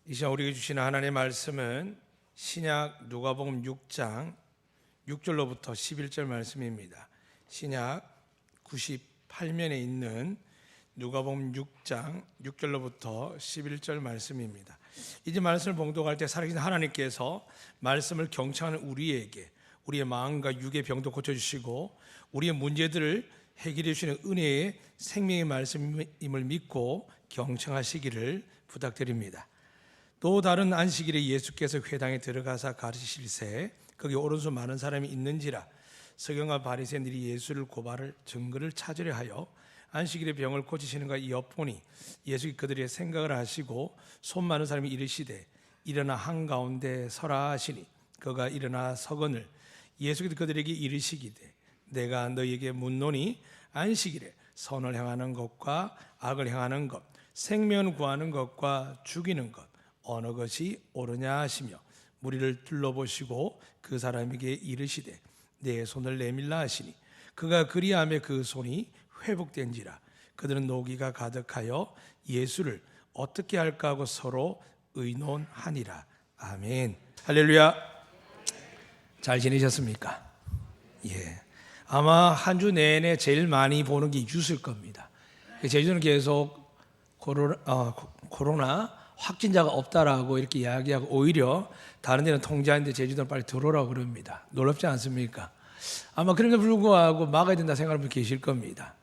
이 시간 우리에게 주시는 하나님의 말씀은 신약 누가복음 6장 6절로부터 11절 말씀입니다. 신약 98면에 있는 누가복음 6장 6절로부터 11절 말씀입니다. 이제 말씀을 봉독할 때 살아계신 하나님께서 말씀을 경청하는 우리에게 우리의 마음과 육의 병도 고쳐주시고 우리의 문제들을 해결해 주시는 은혜의 생명의 말씀임을 믿고 경청하시기를 부탁드립니다. 또 다른 안식일에 예수께서 회당에 들어가사 가르치실새 거기 오른손 많은 사람이 있는지라 서경과 바리새인들이 예수를 고발할 증거를 찾으려 하여 안식일에 병을 고치시는가 엿보니 예수께서 그들의 생각을 아시고 손 많은 사람이 이르시되 일어나 한가운데 서라 하시니 그가 일어나 서거늘 예수께서 그들에게 이르시기되 내가 너희에게 묻노니 안식일에 선을 행하는 것과 악을 행하는 것 생명을 구하는 것과 죽이는 것 어느 것이 옳으냐 하시며 무리를 둘러보시고 그 사람에게 이르시되 내 손을 내밀라 하시니 그가 그리하며 그 손이 회복된지라 그들은 노기가 가득하여 예수를 어떻게 할까 하고 서로 의논하니라. 아멘. 할렐루야. 잘 지내셨습니까? 예. 아마 한 주 내내 제일 많이 보는 게 뉴스일 겁니다. 제주도는 계속 코로나 확진자가 없다라고 이렇게 이야기하고 오히려 다른 데는 통제하는데 제주도는 빨리 들어오라고 그럽니다. 놀랍지 않습니까? 아마 그럼에도 불구하고 막아야 된다 생각하는 분 계실 겁니다.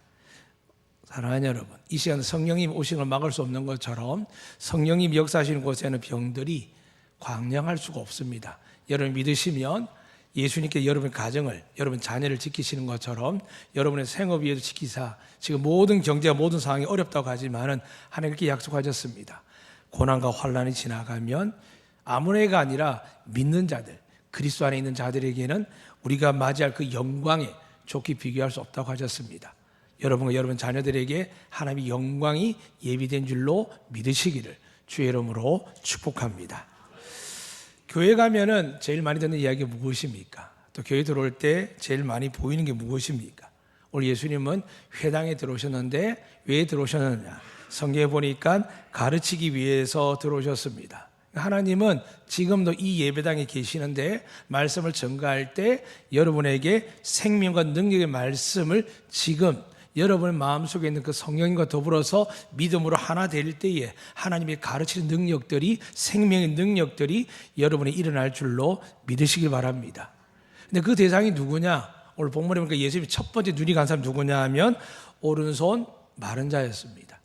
사랑하는 여러분, 이 시간에 성령님 오시는 걸 막을 수 없는 것처럼 성령님 역사하시는 곳에는 병들이 광량할 수가 없습니다. 여러분 믿으시면 예수님께 여러분 가정을, 여러분 자녀를 지키시는 것처럼 여러분의 생업 위에도 지키사 지금 모든 경제와 모든 상황이 어렵다고 하지만은 하나님께 약속하셨습니다. 고난과 환난이 지나가면 아무래가 아니라 믿는 자들, 그리스도 안에 있는 자들에게는 우리가 맞이할 그 영광에 좋게 비교할 수 없다고 하셨습니다. 여러분과 여러분 자녀들에게 하나님의 영광이 예비된 줄로 믿으시기를 주의 이름으로 축복합니다. 교회 가면은 제일 많이 듣는 이야기가 무엇입니까? 또 교회 들어올 때 제일 많이 보이는 게 무엇입니까? 오늘 예수님은 회당에 들어오셨는데 왜 들어오셨느냐? 성경에 보니까 가르치기 위해서 들어오셨습니다. 하나님은 지금도 이 예배당에 계시는데 말씀을 전가할 때 여러분에게 생명과 능력의 말씀을 지금 여러분의 마음속에 있는 그 성령과 더불어서 믿음으로 하나 될 때에 하나님의 가르치는 능력들이 생명의 능력들이 여러분이 일어날 줄로 믿으시길 바랍니다. 근데 그 대상이 누구냐? 오늘 본문에 보니까 예수님이 첫 번째 눈이 간 사람 누구냐 하면 오른손 마른 자였습니다.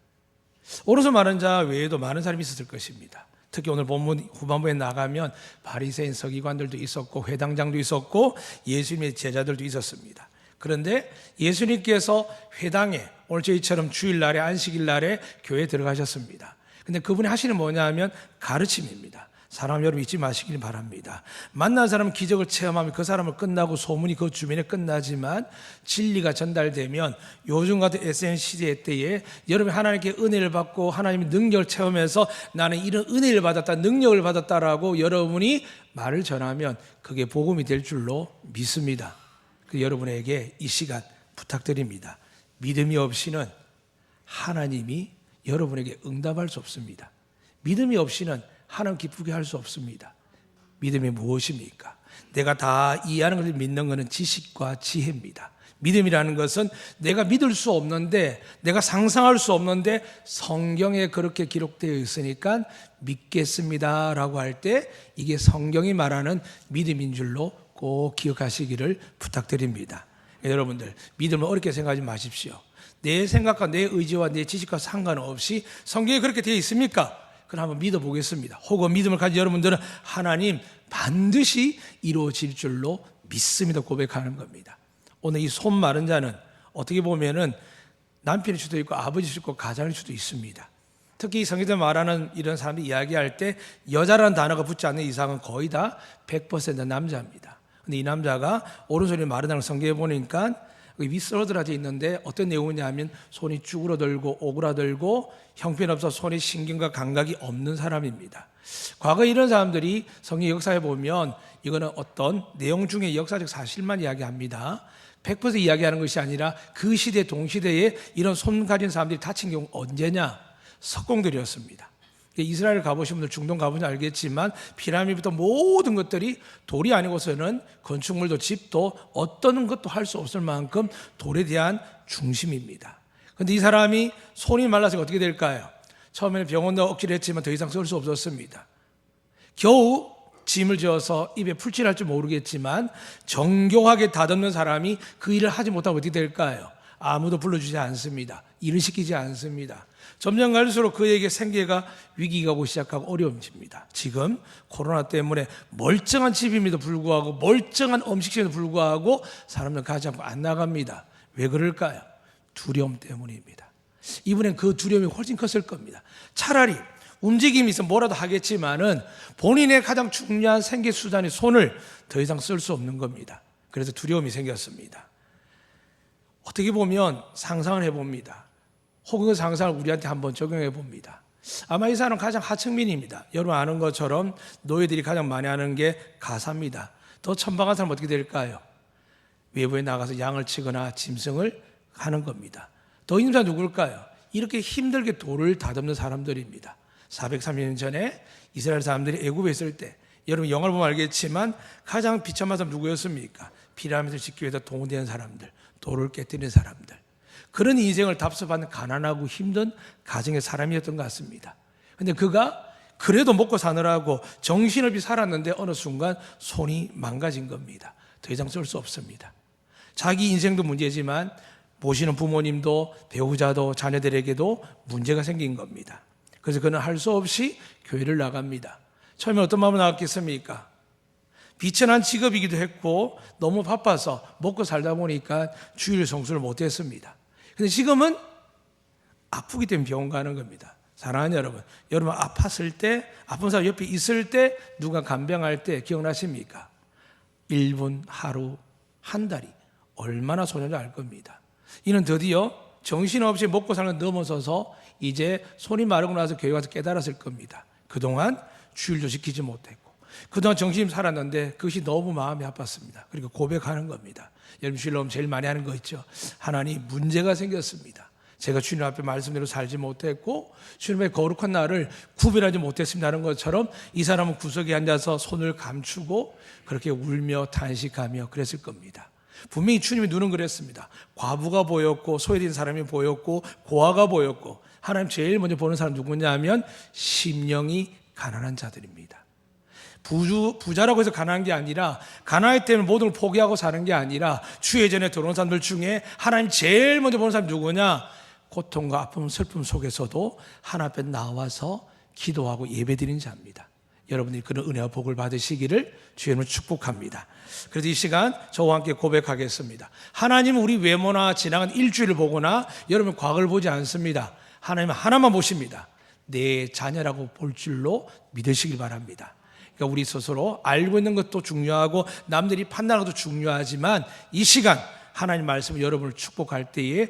오른손 마른 자 외에도 많은 사람이 있었을 것입니다. 특히 오늘 본문 후반부에 나가면 바리새인 서기관들도 있었고 회당장도 있었고 예수님의 제자들도 있었습니다. 그런데 예수님께서 회당에 오늘 저희처럼 주일날에 안식일날에 교회에 들어가셨습니다. 근데 그분이 하시는 뭐냐 하면 가르침입니다. 사람 여러분 잊지 마시길 바랍니다. 만난 사람은 기적을 체험하면 그 사람을 끝나고 소문이 그 주변에 끝나지만 진리가 전달되면 요즘 같은 SNS 시대 때에 여러분이 하나님께 은혜를 받고 하나님의 능력을 체험해서 나는 이런 은혜를 받았다 능력을 받았다라고 여러분이 말을 전하면 그게 복음이 될 줄로 믿습니다. 그 여러분에게 이 시간 부탁드립니다. 믿음이 없이는 하나님이 여러분에게 응답할 수 없습니다. 믿음이 없이는 하나님 기쁘게 할 수 없습니다. 믿음이 무엇입니까? 내가 다 이해하는 것을 믿는 것은 지식과 지혜입니다. 믿음이라는 것은 내가 믿을 수 없는데 내가 상상할 수 없는데 성경에 그렇게 기록되어 있으니까 믿겠습니다라고 할 때 이게 성경이 말하는 믿음인 줄로 꼭 기억하시기를 부탁드립니다. 여러분들 믿음을 어렵게 생각하지 마십시오. 내 생각과 내 의지와 내 지식과 상관없이 성경에 그렇게 되어 있습니까? 그럼 한번 믿어보겠습니다. 혹은 믿음을 가진 여러분들은 하나님 반드시 이루어질 줄로 믿습니다 고백하는 겁니다. 오늘 이 손 마른 자는 어떻게 보면은 남편일 수도 있고 아버지일 수도 있고 가장일 수도 있습니다. 특히 성경에 말하는 이런 사람이 이야기할 때 여자라는 단어가 붙지 않는 이상은 거의 다 100% 남자입니다. 근데 이 남자가 오른손이 마르다는 성경에 보니까 윗설어들어져 있는데 어떤 내용이냐 하면 손이 쭈그러들고 오그라들고 형편없어 손에 신경과 감각이 없는 사람입니다. 과거에 이런 사람들이 성경 역사에 보면 이거는 어떤 내용 중에 역사적 사실만 이야기합니다. 100% 이야기하는 것이 아니라 그 시대 동시대에 이런 손 가진 사람들이 다친 경우 언제냐? 석공들이었습니다. 이스라엘 가보신 분들, 중동 가보면 알겠지만 피라미드부터 모든 것들이 돌이 아니고서는 건축물도 집도 어떤 것도 할 수 없을 만큼 돌에 대한 중심입니다. 그런데 이 사람이 손이 말라서 어떻게 될까요? 처음에는 병원도 억지로 했지만 더 이상 쓸 수 없었습니다. 겨우 짐을 지어서 입에 풀칠할 줄 모르겠지만 정교하게 다듬는 사람이 그 일을 하지 못하면 어떻게 될까요? 아무도 불러주지 않습니다. 일을 시키지 않습니다. 점점 갈수록 그에게 생계가 위기가 오기 시작하고 어려움입니다. 지금 코로나 때문에 멀쩡한 집임에도 불구하고 멀쩡한 음식점에도 불구하고 사람들은 가지 않고 안 나갑니다. 왜 그럴까요? 두려움 때문입니다. 이분은 그 두려움이 훨씬 컸을 겁니다. 차라리 움직임이 있으면 뭐라도 하겠지만은 본인의 가장 중요한 생계 수단의 손을 더 이상 쓸 수 없는 겁니다. 그래서 두려움이 생겼습니다. 어떻게 보면 상상을 해봅니다. 혹은 그 상상을 우리한테 한번 적용해 봅니다. 아마 이 사람은 가장 하층민입니다. 여러분 아는 것처럼 노예들이 가장 많이 하는 게 가사입니다. 더 천박한 사람은 어떻게 될까요? 외부에 나가서 양을 치거나 짐승을 하는 겁니다. 더 힘든 사람은 누굴까요? 이렇게 힘들게 돌을 다듬는 사람들입니다. 430년 전에 이스라엘 사람들이 애굽에 있을 때, 여러분 영화를 보면 알겠지만 가장 비참한 사람 누구였습니까? 피라미드를 짓기 위해서 동원되는 사람들, 돌을 깨뜨리는 사람들. 그런 인생을 답습하는 가난하고 힘든 가정의 사람이었던 것 같습니다. 그런데 그가 그래도 먹고 사느라고 정신없이 살았는데 어느 순간 손이 망가진 겁니다. 더 이상 쓸 수 없습니다. 자기 인생도 문제지만 모시는 부모님도 배우자도 자녀들에게도 문제가 생긴 겁니다. 그래서 그는 할 수 없이 교회를 나갑니다. 처음에 어떤 마음으로 나갔겠습니까? 비천한 직업이기도 했고 너무 바빠서 먹고 살다 보니까 주일 성수를 못했습니다. 근데 지금은 아프기 때문에 병원 가는 겁니다. 사랑하는 여러분, 여러분 아팠을 때, 아픈 사람 옆에 있을 때, 누가 간병할 때 기억나십니까? 1분, 하루, 한 달이 얼마나 소중한지 알 겁니다. 이는 드디어 정신없이 먹고 사는 걸 넘어서서 이제 손이 마르고 나서 교회 가서 깨달았을 겁니다. 그동안 주일도 지키지 못했고 그동안 정신이 살았는데 그것이 너무 마음이 아팠습니다. 그리고 고백하는 겁니다. 여러분 주일 오면 제일 많이 하는 거 있죠. 하나님 문제가 생겼습니다. 제가 주님 앞에 말씀대로 살지 못했고 주님의 거룩한 날을 구별하지 못했습니다는 것처럼 이 사람은 구석에 앉아서 손을 감추고 그렇게 울며 탄식하며 그랬을 겁니다. 분명히 주님의 눈은 그랬습니다. 과부가 보였고 소외된 사람이 보였고 고아가 보였고 하나님 제일 먼저 보는 사람 누구냐 하면 심령이 가난한 자들입니다. 부자라고 해서 가난한 게 아니라 가난하기 때문에 모든 걸 포기하고 사는 게 아니라 주 예전에 들어온 사람들 중에 하나님 제일 먼저 보는 사람 누구냐? 고통과 아픔, 슬픔 속에서도 하나님 앞에 나와서 기도하고 예배드리는 자입니다. 여러분들이 그런 은혜와 복을 받으시기를 주의 이름으로 축복합니다. 그래서 이 시간 저와 함께 고백하겠습니다. 하나님은 우리 외모나 지나간 일주일을 보거나 여러분 과거를 보지 않습니다. 하나님은 하나만 보십니다. 내 자녀라고 볼 줄로 믿으시길 바랍니다. 그러니까 우리 스스로 알고 있는 것도 중요하고 남들이 판단하는 것도 중요하지만 이 시간 하나님 말씀을 여러분을 축복할 때에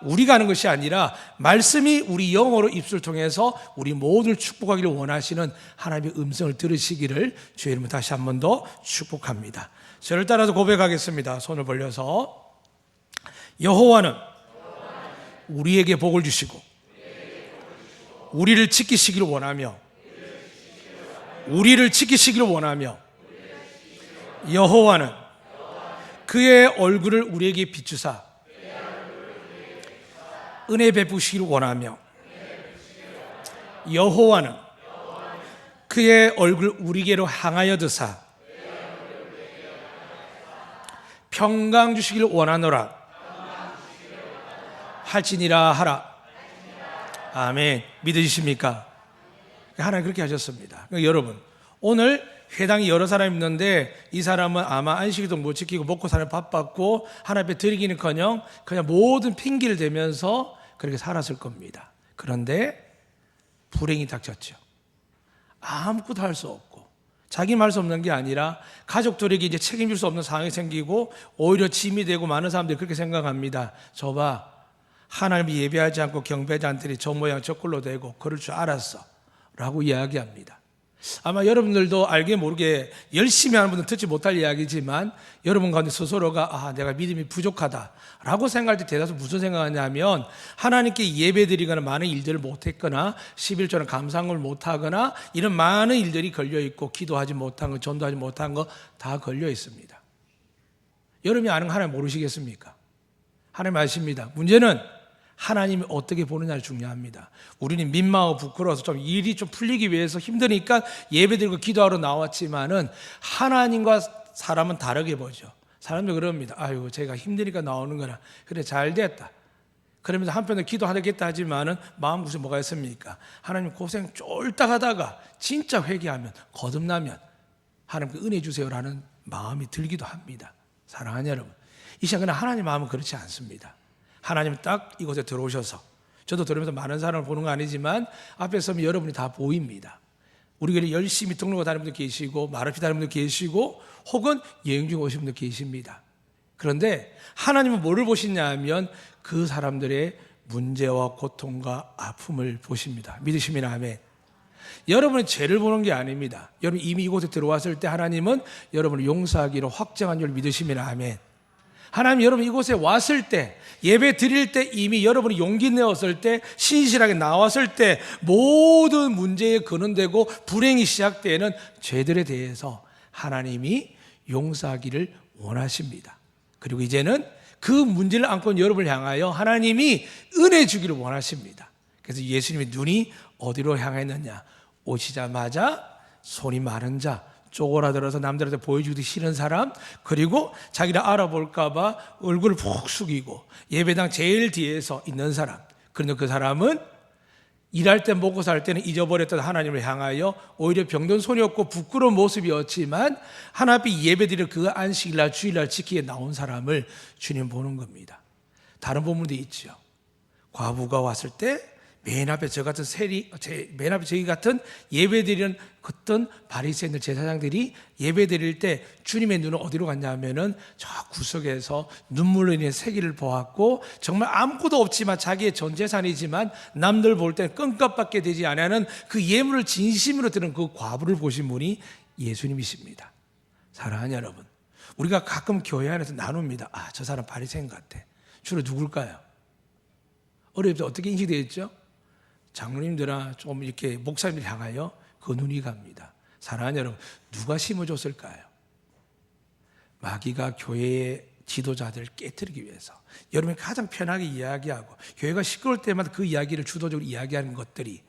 우리가 하는 것이 아니라 말씀이 우리 영어로 입술을 통해서 우리 모두를 축복하기를 원하시는 하나님의 음성을 들으시기를 주의 이름으로 다시 한 번 더 축복합니다. 저를 따라서 고백하겠습니다. 손을 벌려서 여호와는 우리에게 복을 주시고 우리를 지키시기를 원하며 여호와는 그의 얼굴을 우리에게 비추사 은혜 베푸시기를 원하며 여호와는 그의 얼굴 우리에게로 향하여 드사 평강 주시기를 원하노라 할지니라 하라. 아멘. 믿으십니까? 하나님 그렇게 하셨습니다. 그러니까 여러분 오늘 회당에 여러 사람이 있는데 이 사람은 아마 안식일도 못 지키고 먹고 사는 바빴고 하나님 앞에 드리기는커녕 그냥 모든 핑계를 대면서 그렇게 살았을 겁니다. 그런데 불행이 닥쳤죠. 아무것도 할 수 없고 자기 말 수 없는 게 아니라 가족들에게 이제 책임질 수 없는 상황이 생기고 오히려 짐이 되고 많은 사람들이 그렇게 생각합니다. 저봐 하나님을 예배하지 않고 경배하지 않더니 저 모양 저 꼴로 되고 그럴 줄 알았어 라고 이야기합니다. 아마 여러분들도 알게 모르게 열심히 하는 분은 듣지 못할 이야기지만 여러분 가운데 스스로가 내가 믿음이 부족하다라고 생각할 때 대다수 무슨 생각하냐면 하나님께 예배드리거나 많은 일들을 못했거나 11조는 감사함을 못하거나 이런 많은 일들이 걸려있고 기도하지 못한 거, 전도하지 못한 거 다 걸려 있습니다. 여러분이 아는 거 하나님 모르시겠습니까? 하나님 아십니다. 문제는 하나님이 어떻게 보느냐가 중요합니다. 우리는 민망하고 부끄러워서 좀 일이 좀 풀리기 위해서 힘드니까 예배드리고 기도하러 나왔지만은 하나님과 사람은 다르게 보죠. 사람들 그럽니다. 아이고 제가 힘드니까 나오는 거라. 그래 잘 됐다. 그러면서 한편으로 기도하겠다 하지만은 마음고생 뭐가 있습니까? 하나님 고생 쫄딱 하다가 진짜 회개하면 거듭나면 하나님께 은혜 주세요라는 마음이 들기도 합니다. 사랑하는 여러분, 이 시간에 하나님 마음은 그렇지 않습니다. 하나님은 딱 이곳에 들어오셔서 저도 들으면서 많은 사람을 보는 거 아니지만 앞에 서면 여러분이 다 보입니다. 우리 교회 열심히 등록을 다니는 분도 계시고 말없이 다니는 분도 계시고 혹은 여행 중에 오신 분도 계십니다. 그런데 하나님은 뭐를 보시냐 하면 그 사람들의 문제와 고통과 아픔을 보십니다. 믿으시면 아멘. 여러분의 죄를 보는 게 아닙니다. 여러분 이미 이곳에 들어왔을 때 하나님은 여러분을 용서하기로 확정한 줄 믿으시면 아멘. 하나님 여러분 이곳에 왔을 때 예배 드릴 때 이미 여러분이 용기 내었을 때 신실하게 나왔을 때 모든 문제에 근원되고 불행이 시작되는 죄들에 대해서 하나님이 용서하기를 원하십니다. 그리고 이제는 그 문제를 안고 있는 여러분을 향하여 하나님이 은혜 주기를 원하십니다. 그래서 예수님의 눈이 어디로 향했느냐? 오시자마자 손이 마른 자, 쪼그라들어서 남들한테 보여주기 싫은 사람, 그리고 자기를 알아볼까 봐 얼굴을 푹 숙이고 예배당 제일 뒤에서 있는 사람. 그런데 그 사람은 일할 때 먹고 살 때는 잊어버렸던 하나님을 향하여 오히려 병든 손이 없고 부끄러운 모습이었지만 하나님 앞에 예배드릴 그 안식일날 주일날 지키게 나온 사람을 주님 보는 겁니다. 다른 본문도 있죠. 과부가 왔을 때 맨 앞에 저 같은 맨 앞에 저희 같은 예배드리는 어떤 바리새인들 제사장들이 예배드릴 때 주님의 눈은 어디로 갔냐면은 저 구석에서 눈물로 인해 세기를 보았고 정말 아무것도 없지만 자기의 전 재산이지만 남들 볼 때는 껌값밖에 되지 않는 그 예물을 진심으로 드는 그 과부를 보신 분이 예수님이십니다. 사랑하는 여러분, 우리가 가끔 교회 안에서 나눕니다. 저 사람 바리새인 같아. 주로 누굴까요? 어릴 때 어떻게 인식되어 있죠? 장로님들아 좀 이렇게 목사님을 향하여 그 눈이 갑니다. 사랑하는 여러분, 누가 심어줬을까요? 마귀가 교회의 지도자들을 깨뜨리기 위해서 여러분이 가장 편하게 이야기하고 교회가 시끄러울 때마다 그 이야기를 주도적으로 이야기하는 것들이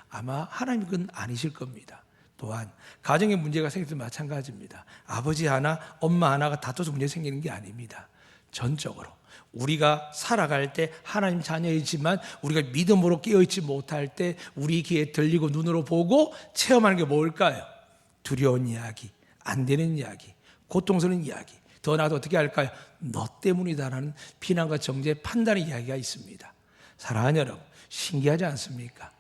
아마 하나님은 그건 아니실 겁니다. 또한 가정에 문제가 생길 때 마찬가지입니다. 아버지 하나, 엄마 하나가 다퉈서 문제 생기는 게 아닙니다. 전적으로 우리가 살아갈 때 하나님 자녀이지만 우리가 믿음으로 깨어있지 못할 때 우리 귀에 들리고 눈으로 보고 체험하는 게 뭘까요? 두려운 이야기, 안 되는 이야기, 고통스러운 이야기, 더 나아가 어떻게 할까요? 너 때문이다라는 비난과 정죄 판단의 이야기가 있습니다. 사랑하는 여러분, 신기하지 않습니까?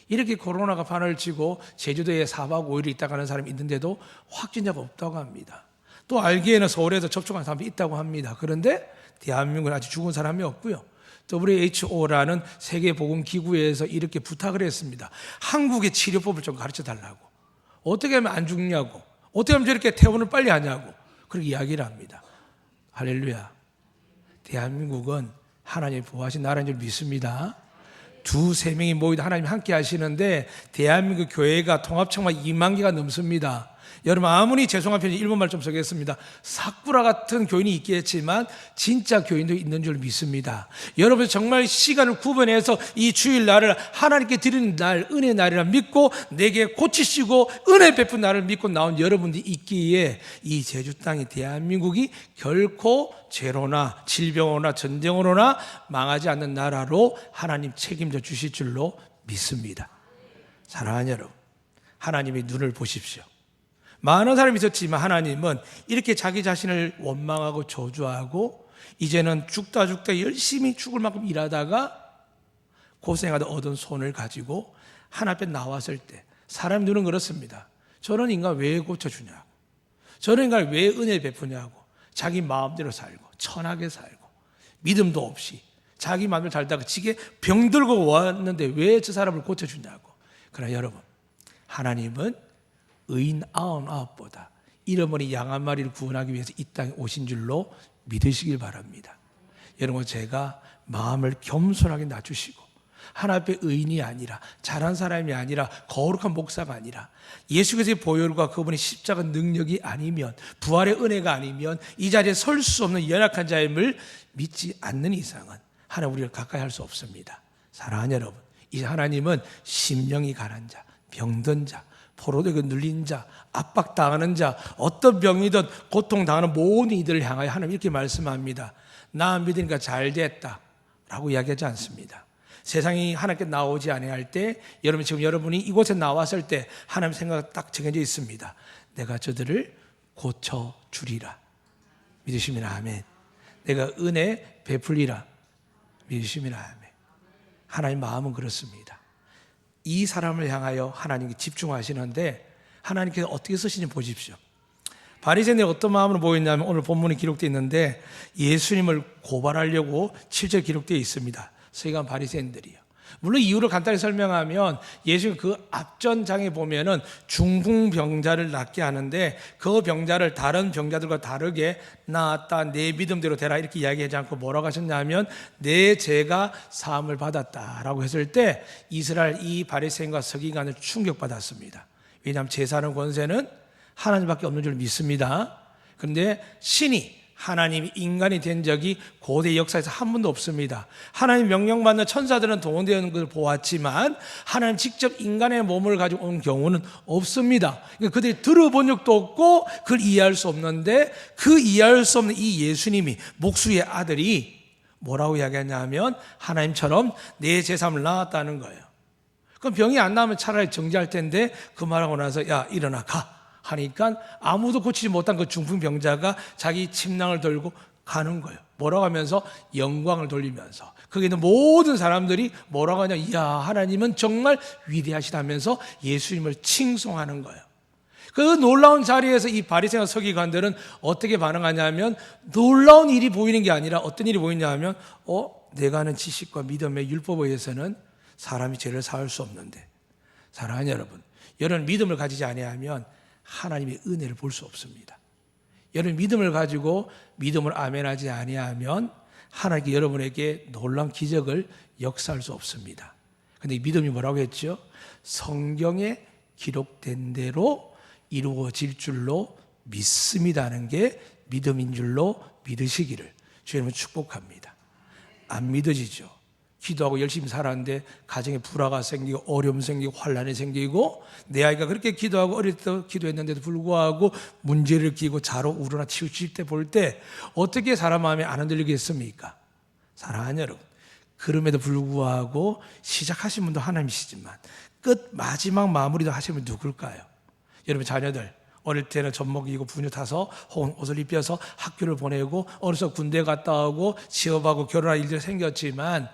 이렇게 코로나가 판을 치고 제주도에 4박 5일 있다 가는 사람이 있는데도 확진자가 없다고 합니다. 또 알기에는 서울에서 접촉한 사람이 있다고 합니다. 그런데 대한민국은 아직 죽은 사람이 없고요. WHO라는 세계보건기구에서 이렇게 부탁을 했습니다. 한국의 치료법을 좀 가르쳐 달라고. 어떻게 하면 안 죽냐고. 어떻게 하면 저렇게 퇴원을 빨리 하냐고. 그렇게 이야기를 합니다. 할렐루야. 대한민국은 하나님이 보호하신 나라인 줄 믿습니다. 2-3명이 모이다 하나님 함께 하시는데 대한민국 교회가 통합청만 2만 개가 넘습니다. 여러분 아무리 죄송한 편지 일본말 좀 쓰겠습니다. 사쿠라 같은 교인이 있겠지만 진짜 교인도 있는 줄 믿습니다. 여러분 정말 시간을 구분해서 이 주일날을 하나님께 드리는 날, 은혜 날이라 믿고 내게 고치시고 은혜 베푼 날을 믿고 나온 여러분들이 있기에 이 제주 땅이 대한민국이 결코 죄로나 질병으로나 전쟁으로나 망하지 않는 나라로 하나님 책임져 주실 줄로 믿습니다. 사랑하는 여러분, 하나님의 눈을 보십시오. 많은 사람이 있었지만 하나님은 이렇게 자기 자신을 원망하고 저주하고 이제는 죽다 열심히 죽을 만큼 일하다가 고생하다 얻은 손을 가지고 하나님 앞에 나왔을 때 사람 눈은 그렇습니다. 저런 인간 왜 고쳐주냐고, 저런 인간 왜 은혜 베푸냐고, 자기 마음대로 살고 천하게 살고 믿음도 없이 자기 마음대로 살다가 지게 병들고 왔는데 왜 저 사람을 고쳐주냐고. 그러나 여러분, 하나님은 의인 99보다 잃어버린 양 한 마리를 구원하기 위해서 이 땅에 오신 줄로 믿으시길 바랍니다. 여러분, 제가 마음을 겸손하게 낮추시고 하나님 앞에 의인이 아니라 잘한 사람이 아니라 거룩한 목사가 아니라 예수께서의 보혈과 그분의 십자가 능력이 아니면, 부활의 은혜가 아니면 이 자리에 설 수 없는 연약한 자임을 믿지 않는 이상은 하나님 우리를 가까이 할 수 없습니다. 사랑하는 여러분, 이 하나님은 심령이 가난 자, 병든 자, 포로되게 눌린 자, 압박당하는 자, 어떤 병이든 고통당하는 모든 이들을 향하여 하나님 이렇게 말씀합니다. 나 믿으니까 잘 됐다 라고 이야기하지 않습니다. 세상이 하나님께 나오지 아니할 때, 여러분 지금 여러분이 이곳에 나왔을 때 하나님 생각 딱 정해져 있습니다. 내가 저들을 고쳐주리라. 믿으시면 아멘. 내가 은혜 베풀리라. 믿으시면 아멘. 하나님 마음은 그렇습니다. 이 사람을 향하여 하나님께 집중하시는데 하나님께서 어떻게 쓰시는지 보십시오. 바리새인들이 어떤 마음으로 보였냐면 오늘 본문에 기록되어 있는데 예수님을 고발하려고 7절 기록되어 있습니다. 서기관 바리새인들이요. 물론 이유를 간단히 설명하면 예수님 그 앞전장에 보면은 중풍병자를 낫게 하는데 그 병자를 다른 병자들과 다르게 나았다, 내 믿음대로 되라 이렇게 이야기하지 않고 뭐라고 하셨냐면 내 죄가 사함을 받았다라고 했을 때 이스라엘 이 바리새인과 서기관을 충격받았습니다. 왜냐하면 제사하는 권세는 하나님밖에 없는 줄 믿습니다. 그런데 신이 하나님이 인간이 된 적이 고대 역사에서 한 번도 없습니다. 하나님 명령받는 천사들은 동원되어 있는 것을 보았지만 하나님 직접 인간의 몸을 가지고 온 경우는 없습니다. 그러니까 그들이 들어본 적도 없고 그걸 이해할 수 없는데 그 이해할 수 없는 이 예수님이 목수의 아들이 뭐라고 이야기하냐면 하나님처럼 내 제3을 낳았다는 거예요. 그럼 병이 안 나면 차라리 정지할 텐데 그 말하고 나서 야 일어나 가 하니까 아무도 고치지 못한 그 중풍병자가 자기 침낭을 들고 가는 거예요. 뭐라고 하면서 영광을 돌리면서 거기 있는 모든 사람들이 뭐라고 하냐, 이야 하나님은 정말 위대하시다면서 예수님을 칭송하는 거예요. 그 놀라운 자리에서 이 바리새인과 서기관들은 어떻게 반응하냐면 놀라운 일이 보이는 게 아니라 어떤 일이 보이냐 하면 내가 아는 지식과 믿음의 율법에 의해서는 사람이 죄를 사할 수 없는데, 사랑하는 여러분, 여러분 믿음을 가지지 아니하면 하나님의 은혜를 볼 수 없습니다. 여러분 믿음을 가지고 믿음을 아멘하지 아니하면 하나님께 여러분에게 놀라운 기적을 역사할 수 없습니다. 그런데 믿음이 뭐라고 했죠? 성경에 기록된 대로 이루어질 줄로 믿습니다는 게 믿음인 줄로 믿으시기를 주님은 축복합니다. 안 믿어지죠. 기도하고 열심히 살았는데 가정에 불화가 생기고 어려움 생기고 환난이 생기고 내 아이가 그렇게 기도하고 어릴 때 기도했는데도 불구하고 문제를 끼고 자로 우러나 치우칠 때 볼 때 어떻게 사람 마음에 안 흔들리겠습니까? 사랑하는 여러분, 그럼에도 불구하고 시작하신 분도 하나님이시지만 끝 마지막 마무리도 하시는 분 누굴까요? 여러분 자녀들 어릴 때는 젖 먹이고 분유 타서 혹은 옷을 입혀서 학교를 보내고 어려서 군대 갔다 오고 취업하고 결혼할 일들이 생겼지만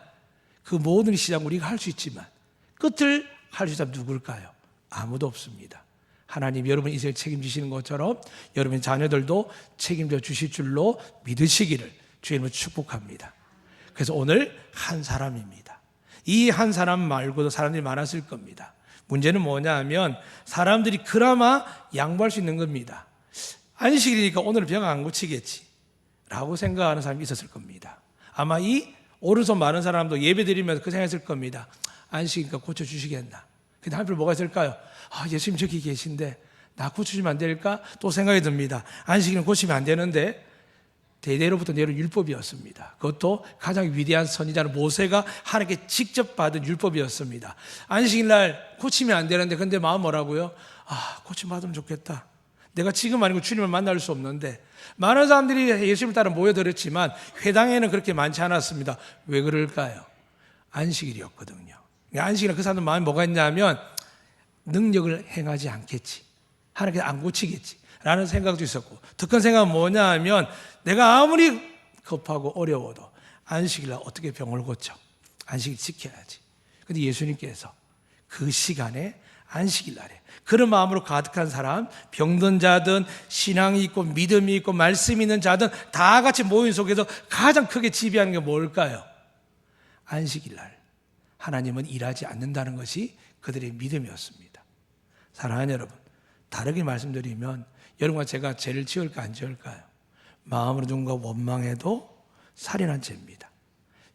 그 모든 시작 우리가 할 수 있지만 끝을 할 수 있다면 누굴까요? 아무도 없습니다. 하나님 여러분 인생을 책임지시는 것처럼 여러분 자녀들도 책임져 주실 줄로 믿으시기를 주님을 축복합니다. 그래서 오늘 한 사람입니다. 이 한 사람 말고도 사람들이 많았을 겁니다. 문제는 뭐냐 하면 사람들이 그나마 양보할 수 있는 겁니다. 안식일이니까 오늘 병 안 고치겠지 라고 생각하는 사람이 있었을 겁니다. 아마 이 오른손 많은 사람도 예배 드리면서 그 생각했을 겁니다. 안식이니까 고쳐주시겠나. 근데 한편 뭐가 있을까요? 예수님 저기 계신데 나 고쳐주면 안 될까? 또 생각이 듭니다. 안식일은 고치면 안 되는데 대대로부터 내려온 율법이었습니다. 그것도 가장 위대한 선지자는 모세가 하나님께 직접 받은 율법이었습니다. 안식일 날 고치면 안 되는데 근데 마음 뭐라고요? 고침 받으면 좋겠다. 내가 지금 아니고 주님을 만날 수 없는데 많은 사람들이 예수님을 따라 모여들었지만 회당에는 그렇게 많지 않았습니다. 왜 그럴까요? 안식일이었거든요. 안식일에 그 사람들 마음이 뭐가 있냐면 능력을 행하지 않겠지, 하나님께서 안 고치겠지 라는 생각도 있었고, 더 큰 생각은 뭐냐 하면 내가 아무리 급하고 어려워도 안식일날 어떻게 병을 고쳐? 안식일 지켜야지. 그런데 예수님께서 그 시간에 안식일날에 그런 마음으로 가득한 사람, 병든 자든 신앙이 있고 믿음이 있고 말씀이 있는 자든 다 같이 모인 속에서 가장 크게 지배하는 게 뭘까요? 안식일날 하나님은 일하지 않는다는 것이 그들의 믿음이었습니다. 사랑하는 여러분, 다르게 말씀드리면 여러분과 제가 죄를 지을까 안 지을까요? 마음으로 누군가 원망해도 살인한 죄입니다.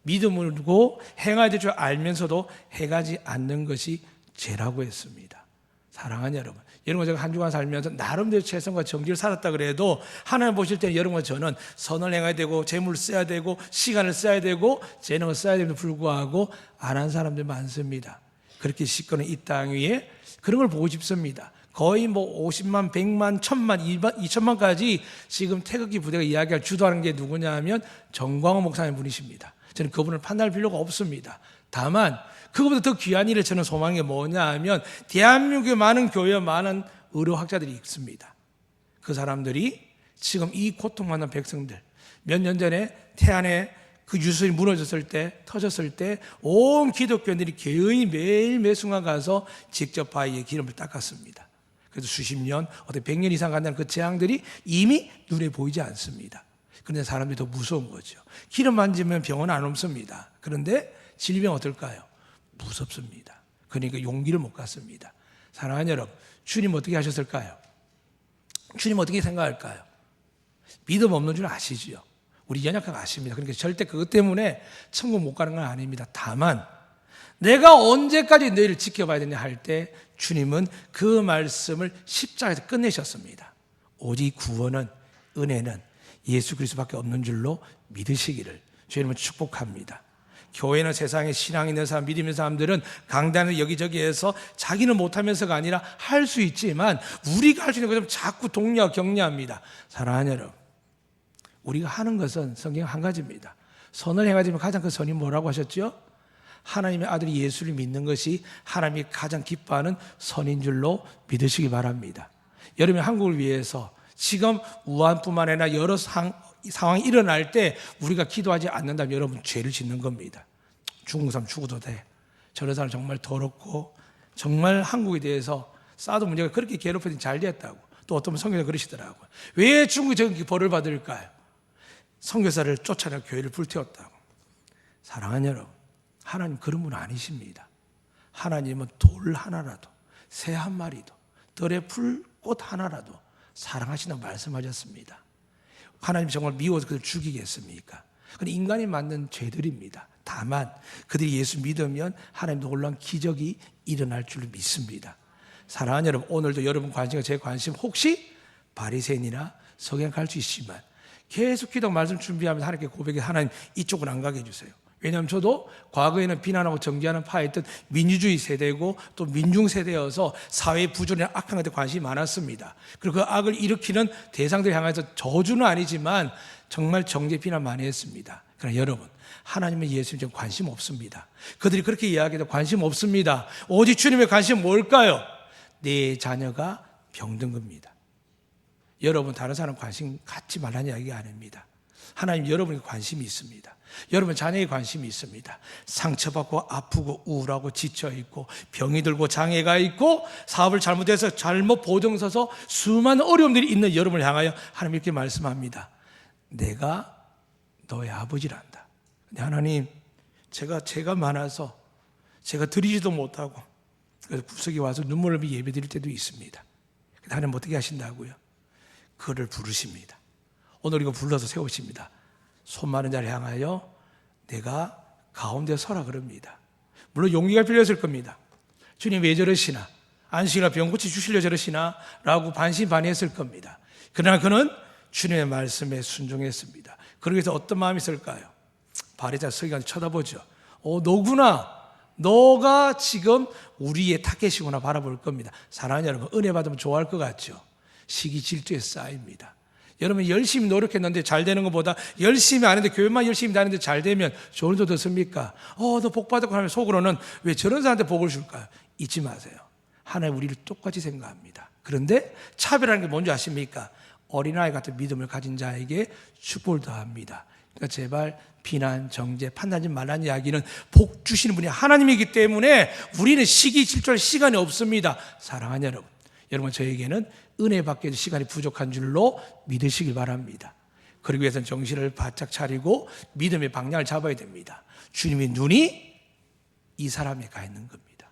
믿음을 두고 행해야 될 줄 알면서도 행하지 않는 것이 죄라고 했습니다. 사랑하는 여러분, 여러분과 제가 한 주간 살면서 나름대로 최선과 정직을 살았다 그래도 하나님 보실 때는 여러분과 저는 선을 행해야 되고 재물을 써야 되고 시간을 써야 되고 재능을 써야 됨에도 불구하고 안 한 사람들 많습니다. 그렇게 시끄러운 이 땅 위에 그런 걸 보고 싶습니다. 거의 50만, 100만, 1000만, 2천만까지 지금 태극기 부대가 이야기할 주도하는 게 누구냐 하면 정광훈 목사님 분이십니다. 저는 그분을 판단할 필요가 없습니다. 다만 그것보다 더 귀한 일을 저는 소망한 게 뭐냐 하면 대한민국의 많은 교회, 많은 의료학자들이 있습니다. 그 사람들이 지금 이 고통받는 백성들, 몇 년 전에 태안에 그 유수이 무너졌을 때, 터졌을 때 온 기독교인들이 개의 매일 매 순간 가서 직접 바위에 기름을 닦았습니다. 그래서 수십 년, 어떻게 100년 이상 간다는 그 재앙들이 이미 눈에 보이지 않습니다. 그런데 사람들이 더 무서운 거죠. 기름 만지면 병은 안 옮습니다. 그런데 질병 어떨까요? 무섭습니다. 그러니까 용기를 못 갖습니다. 사랑하는 여러분, 주님 어떻게 하셨을까요? 주님 어떻게 생각할까요? 믿음 없는 줄 아시지요? 우리 연약한 거 아십니다. 그러니까 절대 그것 때문에 천국 못 가는 건 아닙니다. 다만 내가 언제까지 너희를 지켜봐야 되냐 할 때 주님은 그 말씀을 십자가에서 끝내셨습니다. 오직 구원은, 은혜는 예수 그리스도밖에 없는 줄로 믿으시기를 주님은 축복합니다. 교회는 세상에 신앙 있는 사람, 믿음 있는 사람들은 강단을 여기저기에서 자기는 못하면서가 아니라 할 수 있지만 우리가 할 수 있는 것을 자꾸 독려하고 격려합니다. 사랑하는 여러분, 우리가 하는 것은 성경 한 가지입니다. 선을 행하지만 가장 큰 선이 뭐라고 하셨죠? 하나님의 아들 예수를 믿는 것이 하나님이 가장 기뻐하는 선인 줄로 믿으시기 바랍니다. 여러분, 한국을 위해서 지금 우한뿐만 아니라 여러 상황이 일어날 때 우리가 기도하지 않는다면 여러분 죄를 짓는 겁니다. 죽은 사람 죽어도 돼. 저런 사람 정말 더럽고 정말 한국에 대해서 사드 문제가 그렇게 괴롭혀서 잘 됐다고. 또 어떤 선교사 그러시더라고요. 왜 중국이 저렇게 벌을 받을까요? 선교사를 쫓아내 교회를 불태웠다고. 사랑하는 여러분, 하나님 그런 분 아니십니다. 하나님은 돌 하나라도, 새 한 마리도, 들의 풀꽃 하나라도 사랑하신다고 말씀하셨습니다. 하나님 정말 미워서 그들 죽이겠습니까? 그건 인간이 만든 죄들입니다. 다만 그들이 예수 믿으면 하나님 놀라운 기적이 일어날 줄 믿습니다. 사랑하는 여러분, 오늘도 여러분 관심과 제 관심 혹시 바리새인이나 서기관 갈 수 있지만 계속 기도 말씀 준비하면서 하나님께 고백해, 하나님 이쪽은 안 가게 해주세요. 왜냐하면 저도 과거에는 비난하고 정죄하는 파였던 민주주의 세대고 또 민중 세대여서 사회 부조리나 악한 것에 관심이 많았습니다. 그리고 그 악을 일으키는 대상들 향해서 저주는 아니지만 정말 정죄 비난 많이 했습니다. 그러나 여러분, 하나님의 예수님 좀 관심 없습니다. 그들이 그렇게 이야기해도 관심 없습니다. 오직 주님의 관심은 뭘까요? 내 자녀가 병든 겁니다. 여러분 다른 사람 관심 갖지 말라는 이야기가 아닙니다. 하나님 여러분에게 관심이 있습니다. 여러분 자녀에 관심이 있습니다. 상처받고 아프고 우울하고 지쳐있고 병이 들고 장애가 있고 사업을 잘못해서 잘못 보증서서 수많은 어려움들이 있는 여러분을 향하여 하나님 이렇게 말씀합니다. 내가 너의 아버지란다. 근데 하나님, 제가 많아서 제가 드리지도 못하고 그래서 구석에 와서 눈물을 흘리며 예배 드릴 때도 있습니다. 하나님 어떻게 하신다고요? 그를 부르십니다. 오늘 이거 불러서 세우십니다. 손 많은 자를 향하여 내가 가운데 서라 그럽니다. 물론 용기가 필요했을 겁니다. 주님 왜 저러시나? 안식이나 병 고치 주시려 저러시나? 라고 반신반의했을 겁니다. 그러나 그는 주님의 말씀에 순종했습니다. 그러기 위해서 어떤 마음이 있을까요? 바리새인 서기관을 쳐다보죠. 너구나. 너가 지금 우리의 타겟이구나 바라볼 겁니다. 사랑하는 여러분, 은혜 받으면 좋아할 것 같죠? 시기 질투에 쌓입니다. 여러분 열심히 노력했는데 잘 되는 것보다 열심히 안 했는데 교회만 열심히 다니는데 잘 되면 좋은 일 듣습니까? 너 복 받았고 하면 속으로는 왜 저런 사람한테 복을 줄까요? 잊지 마세요. 하나님 우리를 똑같이 생각합니다. 그런데 차별하는 게 뭔지 아십니까? 어린아이 같은 믿음을 가진 자에게 축복을 더합니다. 그러니까 제발 비난, 정죄, 판단하지 말라는 이야기는 복 주시는 분이 하나님이기 때문에 우리는 시기 질투할 시간이 없습니다. 사랑하는 여러분 저에게는 은혜 받기 위해서 시간이 부족한 줄로 믿으시길 바랍니다. 그러기 위해서는 정신을 바짝 차리고 믿음의 방향을 잡아야 됩니다. 주님의 눈이 이 사람에 가 있는 겁니다.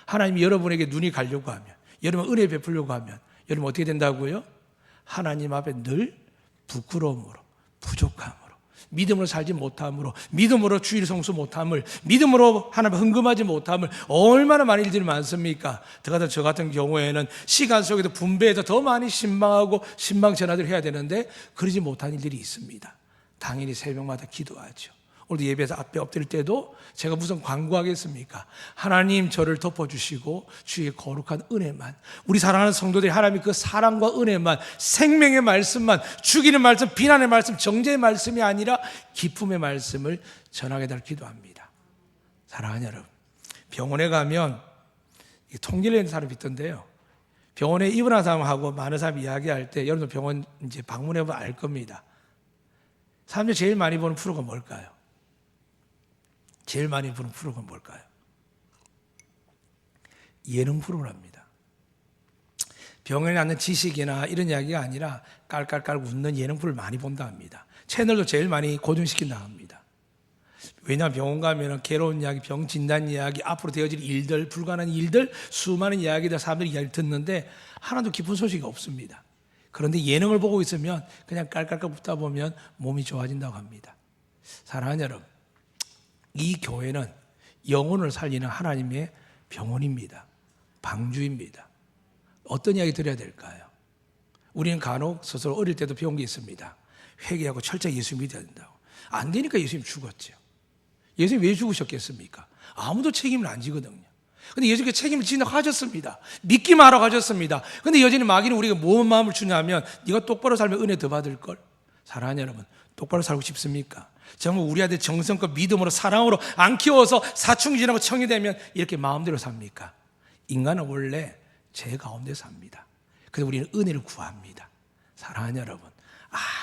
하나님이 여러분에게 눈이 가려고 하면, 여러분 은혜 베풀려고 하면 여러분 어떻게 된다고요? 하나님 앞에 늘 부끄러움으로, 부족함으로, 믿음으로 살지 못함으로, 믿음으로 주일 성수 못함을, 믿음으로 하나님 흥금하지 못함을 얼마나 많은 일들이 많습니까? 저 같은 경우에는 시간 속에도 분배해서 더 많이 신방하고 신방 전화를 해야 되는데 그러지 못한 일들이 있습니다. 당연히 새벽마다 기도하죠. 오늘도 예배에서 앞에 엎드릴 때도 제가 무슨 광고하겠습니까? 하나님 저를 덮어주시고 주의 거룩한 은혜만, 우리 사랑하는 성도들이 하나님의 그 사랑과 은혜만, 생명의 말씀만, 죽이는 말씀, 비난의 말씀, 정죄의 말씀이 아니라 기쁨의 말씀을 전하게 달 기도합니다. 사랑하는 여러분, 병원에 가면 통계를 내는 사람이 있던데요, 병원에 입원한 사람하고 많은 사람이 이야기할 때, 여러분도 병원 이제 방문해보면 알 겁니다. 사람들이 제일 많이 보는 프로가 뭘까요? 제일 많이 보는 프로가 뭘까요? 예능 프로랍니다. 병원에 낳는 지식이나 이런 이야기가 아니라 깔깔깔 웃는 예능 프로를 많이 본다 합니다. 채널도 제일 많이 고정시킨다 합니다. 왜냐하면 병원 가면 괴로운 이야기, 병 진단 이야기, 앞으로 되어질 일들, 불가능한 일들, 수많은 이야기들, 사람들이 이야기를 듣는데 하나도 기쁜 소식이 없습니다. 그런데 예능을 보고 있으면 그냥 깔깔깔 웃다 보면 몸이 좋아진다고 합니다. 사랑하는 여러분, 이 교회는 영혼을 살리는 하나님의 병원입니다. 방주입니다. 어떤 이야기 드려야 될까요? 우리는 간혹 스스로 어릴 때도 배운 게 있습니다. 회개하고 철저히 예수 믿어야 된다고. 안 되니까 예수님 죽었죠. 예수님 왜 죽으셨겠습니까? 아무도 책임을 안 지거든요. 근데 예수님께 책임을 지는다고 하셨습니다. 믿기만 하라고 하셨습니다. 근데 여전히 마귀는 우리가 무슨 마음을 주냐면 네가 똑바로 살면 은혜 더 받을걸. 사랑하는 여러분, 똑바로 살고 싶습니까? 정말 우리 아들 정성껏 믿음으로 사랑으로 안 키워서 사춘기 지나고 청이 되면 이렇게 마음대로 삽니까? 인간은 원래 죄 가운데 삽니다. 그래서 우리는 은혜를 구합니다. 사랑하는 여러분,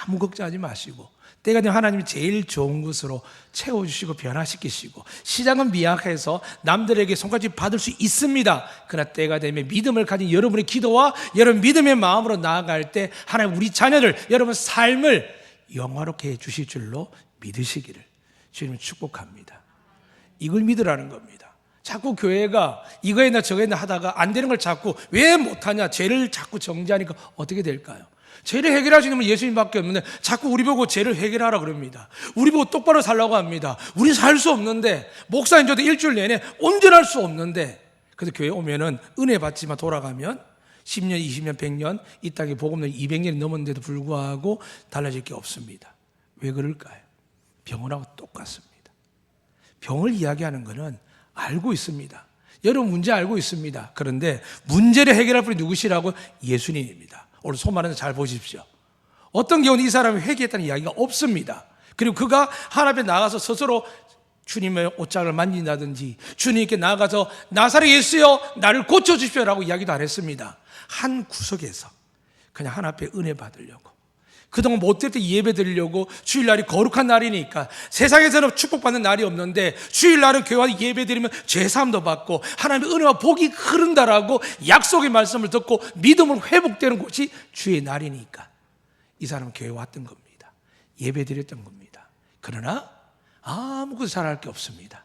아무 걱정하지 마시고 때가 되면 하나님이 제일 좋은 것으로 채워주시고 변화시키시고, 시작은 미약해서 남들에게 손가락 받을 수 있습니다. 그러나 때가 되면 믿음을 가진 여러분의 기도와 여러분 믿음의 마음으로 나아갈 때 하나님 우리 자녀들, 여러분 삶을 영화롭게 해주실 줄로 믿으시기를 주님은 축복합니다. 이걸 믿으라는 겁니다. 자꾸 교회가 이거 했나 저거 했나 하다가 안 되는 걸 자꾸 왜 못하냐, 죄를 자꾸 정죄하니까 어떻게 될까요? 죄를 해결하시는 분은 예수님밖에 없는데 자꾸 우리 보고 죄를 해결하라 그럽니다. 우리 보고 똑바로 살라고 합니다. 우리 살 수 없는데, 목사님 저도 일주일 내내 온전할 수 없는데, 그래서 교회 오면은 은혜 받지만 돌아가면 10년, 20년, 100년 이 땅에 복음을 200년이 넘었는데도 불구하고 달라질 게 없습니다. 왜 그럴까요? 병원하고 똑같습니다. 병을 이야기하는 것은 알고 있습니다. 여러분 문제 알고 있습니다. 그런데 문제를 해결할 분이 누구시라고? 예수님입니다. 오늘 소만해서 잘 보십시오. 어떤 경우는 이 사람이 회개했다는 이야기가 없습니다. 그리고 그가 하나님 앞에 나가서 스스로 주님의 옷장을 만진다든지 주님께 나가서 나사렛 예수여 나를 고쳐주십시오라고 이야기도 안 했습니다. 한 구석에서 그냥 하나님 앞에 은혜 받으려고, 그동안 못될 때 예배 드리려고, 주일날이 거룩한 날이니까 세상에서는 축복받는 날이 없는데 주일날은 교회 예배 드리면 죄사함도 받고 하나님의 은혜와 복이 흐른다라고 약속의 말씀을 듣고 믿음으로 회복되는 곳이 주의 날이니까 이 사람은 교회 왔던 겁니다. 예배 드렸던 겁니다. 그러나 아무것도 잘할 게 없습니다.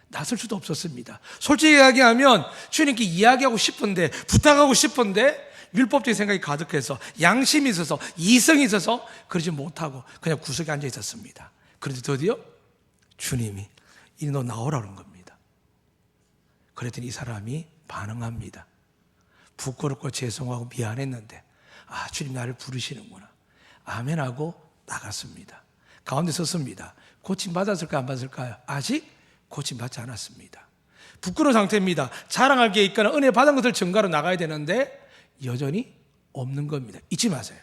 나설 수도 없었습니다. 솔직히 이야기하면 주님께 이야기하고 싶은데, 부탁하고 싶은데 율법적인 생각이 가득해서, 양심이 있어서, 이성이 있어서 그러지 못하고 그냥 구석에 앉아 있었습니다. 그런데 드디어 주님이 이리 너 나오라는 겁니다. 그랬더니 이 사람이 반응합니다. 부끄럽고 죄송하고 미안했는데 주님 나를 부르시는구나, 아멘하고 나갔습니다. 가운데 섰습니다. 고침받았을까요? 안 받았을까요? 아직 고침받지 않았습니다. 부끄러운 상태입니다. 자랑할 게 있거나 은혜 받은 것을 증거로 나가야 되는데 여전히 없는 겁니다. 잊지 마세요.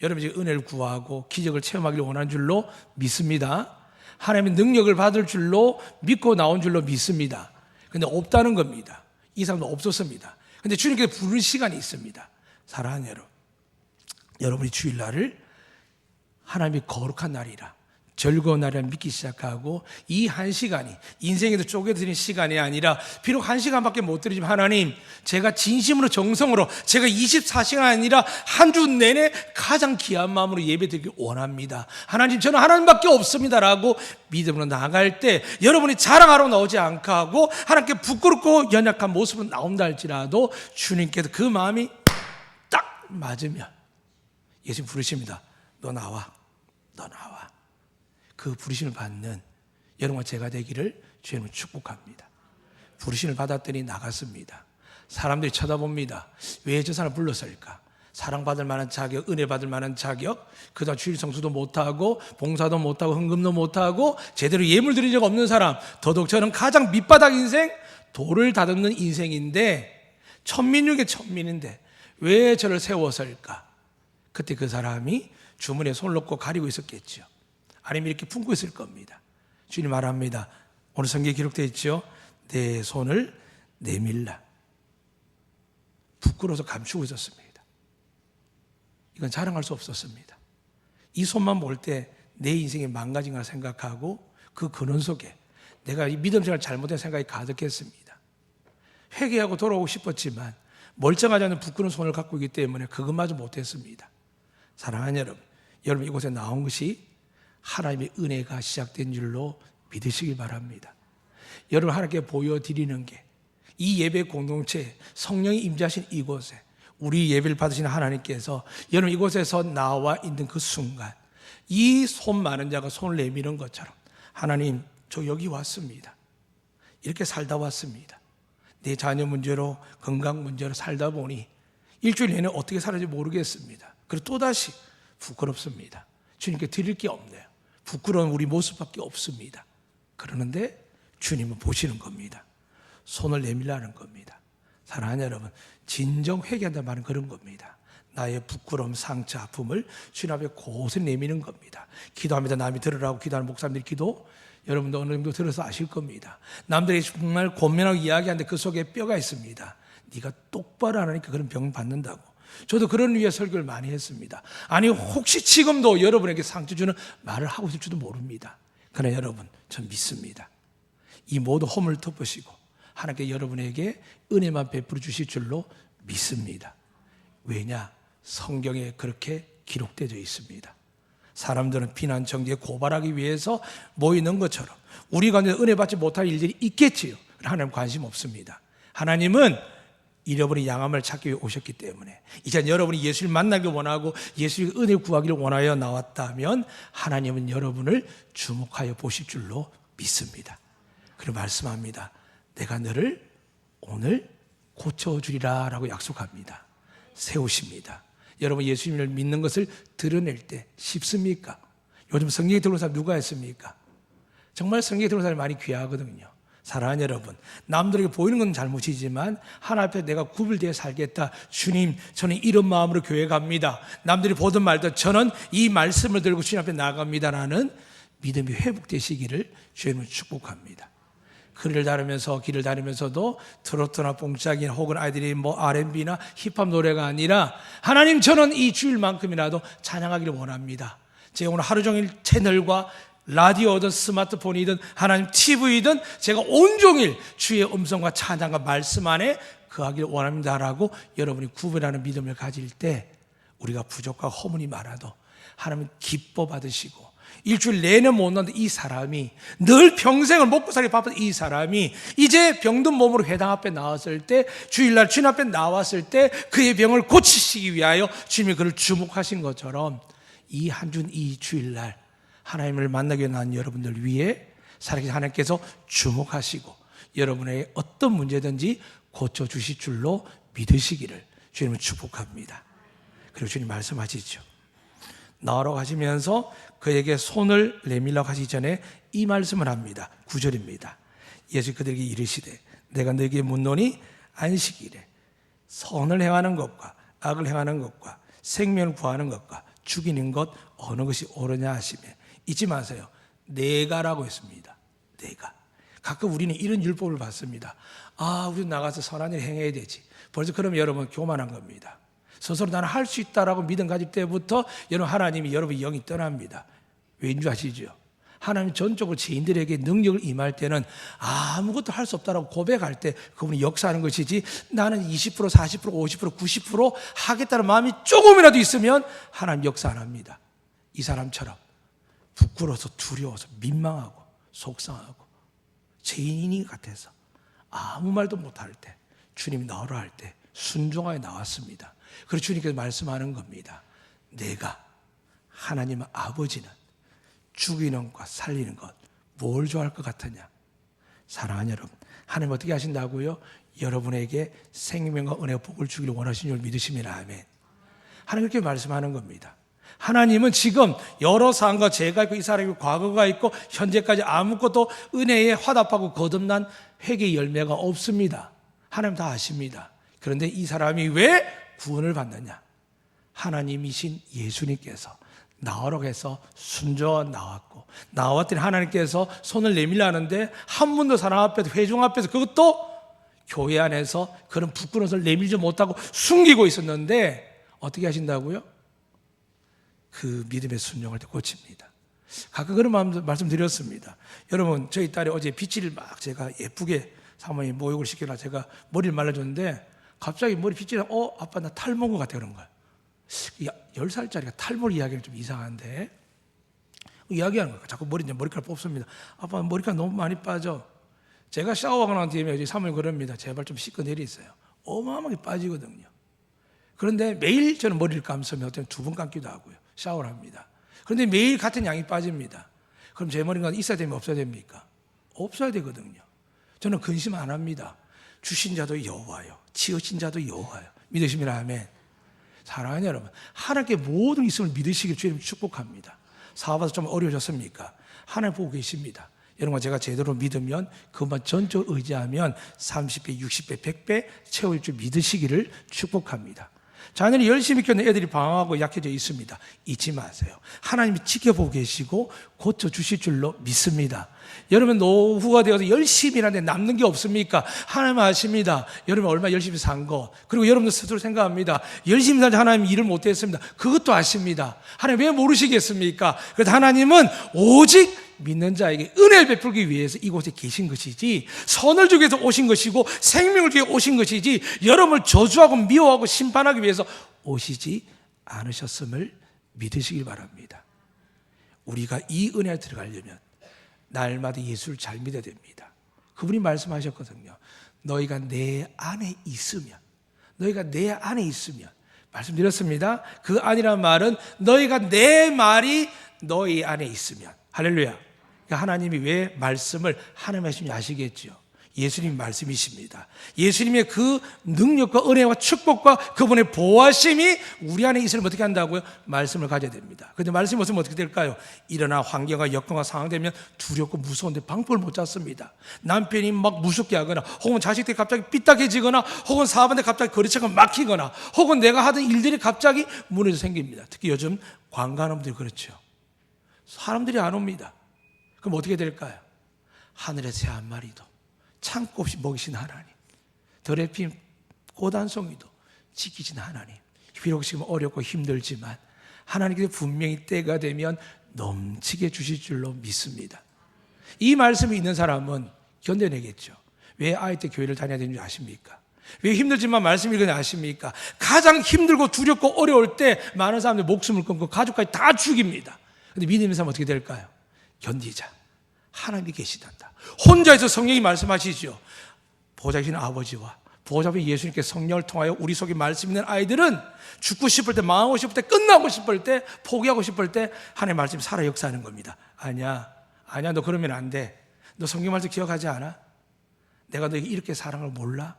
여러분이 은혜를 구하고 기적을 체험하기를 원하는 줄로 믿습니다. 하나님의 능력을 받을 줄로 믿고 나온 줄로 믿습니다. 그런데 없다는 겁니다. 이 사람도 없었습니다. 그런데 주님께서 부르는 시간이 있습니다. 사랑하는 여러분, 여러분이 주일날을 하나님의 거룩한 날이라, 즐거운 날이라 믿기 시작하고 이 한 시간이 인생에서 쪼개드리는 시간이 아니라, 비록 한 시간밖에 못 드리지만 하나님 제가 진심으로 정성으로 제가 24시간 아니라 한 주 내내 가장 귀한 마음으로 예배드리길 원합니다. 하나님 저는 하나님밖에 없습니다라고 믿음으로 나갈 때 여러분이 자랑하러 나오지 않게 하고 하나님께 부끄럽고 연약한 모습으로 나온다 할지라도 주님께서 그 마음이 딱 맞으면 예수님 부르십니다. 너 나와. 그 부르심을 받는 여러분과 제가 되기를 주님은 축복합니다. 부르심을 받았더니 나갔습니다. 사람들이 쳐다봅니다. 왜 저 사람 불렀을까? 사랑받을 만한 자격, 은혜 받을 만한 자격, 그동안 주일 성수도 못하고 봉사도 못하고 헌금도 못하고 제대로 예물 드린 적 없는 사람, 더더욱 저는 가장 밑바닥 인생, 돌을 다듬는 인생인데 천민 중에 천민인데 왜 저를 세웠을까? 그때 그 사람이 주머니에 손을 넣고 가리고 있었겠죠. 아니면 이렇게 품고 있을 겁니다. 주님 말합니다. 오늘 성경에 기록되어 있죠. 내 손을 내밀라. 부끄러워서 감추고 있었습니다. 이건 자랑할 수 없었습니다. 이 손만 볼 때 내 인생이 망가진 걸 생각하고 그 근원 속에 내가 이 믿음 생활 잘못된 생각이 가득했습니다. 회개하고 돌아오고 싶었지만 멀쩡하지 않은 부끄러운 손을 갖고 있기 때문에 그것마저 못했습니다. 사랑하는 여러분 이곳에 나온 것이 하나님의 은혜가 시작된 줄로 믿으시기 바랍니다. 여러분 하나님께 보여드리는 게 이 예배 공동체 성령이 임재하신 이곳에 우리 예배를 받으시는 하나님께서 여러분 이곳에서 나와 있는 그 순간 이 손 많은 자가 손을 내미는 것처럼 하나님 저 여기 왔습니다. 이렇게 살다 왔습니다. 내 자녀 문제로 건강 문제로 살다 보니 일주일 내내 어떻게 살아야 모르겠습니다. 그리고 또다시 부끄럽습니다. 주님께 드릴 게 없네요. 부끄러운 우리 모습밖에 없습니다. 그러는데 주님은 보시는 겁니다. 손을 내밀라는 겁니다. 사랑하는 여러분, 진정 회개한다는 말은 그런 겁니다. 나의 부끄러움, 상처, 아픔을 주님 앞에 고스란히 내미는 겁니다. 기도하면서 남이 들으라고 기도하는 목사님들의 기도 여러분도 어느 정도 들어서 아실 겁니다. 남들이 정말 권면하고 이야기하는데 그 속에 뼈가 있습니다. 네가 똑바로 안 하니까 그런 병 받는다고. 저도 그런 위해 설교를 많이 했습니다. 아니 혹시 지금도 여러분에게 상처 주는 말을 하고 있을지도 모릅니다. 그러나 여러분 전 믿습니다. 이 모든 허물을 덮으시고 하나님께 여러분에게 은혜만 베풀어 주실 줄로 믿습니다. 왜냐? 성경에 그렇게 기록되어 있습니다. 사람들은 비난 정죄에 고발하기 위해서 모이는 것처럼 우리 가운데 은혜 받지 못할 일들이 있겠지요. 하나님 관심 없습니다. 하나님은 잃어버린 양함을 찾기 위해 오셨기 때문에 이제 여러분이 예수를 만나길 원하고 예수의 은혜 구하기를 원하여 나왔다면 하나님은 여러분을 주목하여 보실 줄로 믿습니다. 그리고 말씀합니다. 내가 너를 오늘 고쳐주리라 라고 약속합니다. 세우십니다. 여러분 예수님을 믿는 것을 드러낼 때 쉽습니까? 요즘 성경에 들어온 사람 누가 있습니까? 정말 성경에 들어온 사람이 많이 귀하거든요. 사랑하는 여러분, 남들에게 보이는 건 잘못이지만 하나님 앞에 내가 구별되어 살겠다. 주님, 저는 이런 마음으로 교회 갑니다. 남들이 보든 말든 저는 이 말씀을 들고 주님 앞에 나갑니다라는 믿음이 회복되시기를 주님은 축복합니다. 길을 다니면서도 트로트나 뽕짝이나 혹은 아이들이 R&B나 힙합 노래가 아니라 하나님 저는 이 주일만큼이라도 찬양하기를 원합니다. 제가 오늘 하루 종일 채널과 라디오든 스마트폰이든 하나님 TV든 제가 온종일 주의 음성과 찬양과 말씀 안에 거하기를 원합니다라고 여러분이 구별하는 믿음을 가질 때 우리가 부족하고 허물이 많아도 하나님 기뻐 받으시고 일주일 내내 못 넣는데 이 사람이 늘 평생을 먹고 살기 바쁜 이 사람이 이제 병든 몸으로 회당 앞에 나왔을 때 주일날 주님 앞에 나왔을 때 그의 병을 고치시기 위하여 주님이 그를 주목하신 것처럼 이 한 주 이 주일날 하나님을 만나기 위해 난 여러분들 위해 살아계신 하나님께서 주목하시고 여러분의 어떤 문제든지 고쳐주실 줄로 믿으시기를 주님은 축복합니다. 그리고 주님 말씀하시죠. 나오라고 하시면서 그에게 손을 내밀라고 하시기 전에 이 말씀을 합니다. 9절입니다. 예수 그들에게 이르시되 내가 너에게 묻노니 안식일에 선을 행하는 것과 악을 행하는 것과 생명을 구하는 것과 죽이는 것 어느 것이 옳으냐 하시매 잊지 마세요. 내가라고 했습니다. 내가. 가끔 우리는 이런 율법을 받습니다. 우리 나가서 선한 일 행해야 되지. 벌써 그러면 여러분 교만한 겁니다. 스스로 나는 할 수 있다라고 믿음 가질 때부터 여러분 하나님이 여러분의 영이 떠납니다. 왜인 줄 아시죠? 하나님 전적으로 죄인들에게 능력을 임할 때는 아무것도 할 수 없다라고 고백할 때 그분이 역사하는 것이지 나는 20%, 40%, 50%, 90% 하겠다는 마음이 조금이라도 있으면 하나님 역사 안 합니다. 이 사람처럼 부끄러워서 두려워서 민망하고 속상하고 죄인이 같아서 아무 말도 못할 때 주님이 나오라 할 때 순종하여 나왔습니다. 그래서 주님께서 말씀하는 겁니다. 내가 하나님 아버지는 죽이는 것 살리는 것 뭘 좋아할 것 같으냐? 사랑하는 여러분, 하나님 어떻게 하신다고요? 여러분에게 생명과 은혜와 복을 주기를 원하시는 줄 믿으시면 아멘. 하나님 그렇게 말씀하는 겁니다. 하나님은 지금 여러 상황과 죄가 있고 이 사람이 과거가 있고 현재까지 아무것도 은혜에 화답하고 거듭난 회개의 열매가 없습니다. 하나님 다 아십니다. 그런데 이 사람이 왜 구원을 받느냐? 하나님이신 예수님께서 나오라고 해서 순종하고 나왔고, 나왔더니 하나님께서 손을 내밀려 하는데 한 번도 사람 앞에서, 회중 앞에서, 그것도 교회 안에서 그런 부끄러운 손을 내밀지 못하고 숨기고 있었는데 어떻게 하신다고요? 그 믿음의 순종할 때 고칩니다. 가끔 그런 말씀드렸습니다. 여러분, 저희 딸이 어제 빗질을 막 제가 예쁘게 사모님 모욕을 시키라 제가 머리를 말라줬는데 갑자기 머리 빗질을 아빠 나 탈모인 것 같아 그런 거야. 10살짜리가 탈모를 이야기하는 좀 이상한데 이야기하는 거야. 자꾸 머리카락 뽑습니다. 아빠 머리카락 너무 많이 빠져. 제가 샤워하고 난 뒤에 사모님 그럽니다. 제발 좀 씻고 내리세요. 어마어마하게 빠지거든요. 그런데 매일 저는 머리를 감으면 어떤 2번 감기도 하고요. 샤워를 합니다. 그런데 매일 같은 양이 빠집니다. 그럼 제 머리가 있어야 됩니까? 없어야 됩니까? 없어야 되거든요. 저는 근심 안 합니다. 주신 자도 여호와요. 지으신 자도 여호와요. 믿으시면 아멘. 사랑하는 여러분, 하나님께 모든 있음을 믿으시길 주님 축복합니다. 사업에서 좀 어려우셨습니까? 하나님 보고 계십니다. 여러분, 제가 제대로 믿으면 그것만 전적으로 의지하면 30배, 60배, 100배 채울 줄 믿으시기를 축복합니다. 자녀를 열심히 키우는 애들이 방황하고 약해져 있습니다. 잊지 마세요. 하나님이 지켜보고 계시고 고쳐주실 줄로 믿습니다. 여러분 노후가 되어서 열심히 일하는데 남는 게 없습니까? 하나님 아십니다. 여러분 얼마 열심히 산 거, 그리고 여러분도 스스로 생각합니다. 열심히 살지 하나님 일을 못했습니다. 그것도 아십니다. 하나님 왜 모르시겠습니까? 그래서 하나님은 오직 믿는 자에게 은혜를 베풀기 위해서 이곳에 계신 것이지, 선을 주기 위해서 오신 것이고 생명을 주기 위해 오신 것이지 여러분을 저주하고 미워하고 심판하기 위해서 오시지 않으셨음을 믿으시길 바랍니다. 우리가 이 은혜에 들어가려면 날마다 예수를 잘 믿어야 됩니다. 그분이 말씀하셨거든요. 너희가 내 안에 있으면, 너희가 내 안에 있으면, 말씀드렸습니다. 그 안이란 말은 너희가 내 말이 너희 안에 있으면, 할렐루야. 그러니까 하나님이 왜 말씀을 하나님 하시는지 아시겠죠? 예수님 말씀이십니다. 예수님의 그 능력과 은혜와 축복과 그분의 보호하심이 우리 안에 있으면 어떻게 한다고요? 말씀을 가져야 됩니다. 그런데 말씀이 없으면 어떻게 될까요? 일어나 환경과 여건과 상황되면 두렵고 무서운데 방법을 못 잡습니다. 남편이 막 무섭게 하거나, 혹은 자식들이 갑자기 삐딱해지거나, 혹은 사업한테 갑자기 거래처가 막히거나, 혹은 내가 하던 일들이 갑자기 무너져 생깁니다. 특히 요즘 관광하는 분들이 그렇죠. 사람들이 안 옵니다. 그럼 어떻게 될까요? 하늘의 새 한 마리도 참고 없이 먹이신 하나님, 들의 핀 고단송이도 지키신 하나님, 비록 지금 어렵고 힘들지만 하나님께서 분명히 때가 되면 넘치게 주실 줄로 믿습니다. 이 말씀이 있는 사람은 견뎌내겠죠. 왜 아이 때 교회를 다녀야 되는지 아십니까? 왜 힘들지만 말씀 읽으니 아십니까? 가장 힘들고 두렵고 어려울 때 많은 사람들이 목숨을 끊고 가족까지 다 죽입니다. 근데 믿음의 사람은 어떻게 될까요? 견디자. 하나님이 계시단다. 혼자서 성령이 말씀하시죠. 보좌계신 아버지와 보좌의 예수님께 성령을 통하여 우리 속에 말씀 있는 아이들은 죽고 싶을 때, 망하고 싶을 때, 끝나고 싶을 때, 포기하고 싶을 때 하나님의 말씀이 살아 역사하는 겁니다. 아니야 너 그러면 안 돼. 너 성경 말씀 기억하지 않아? 내가 너에게 이렇게 사랑을 몰라?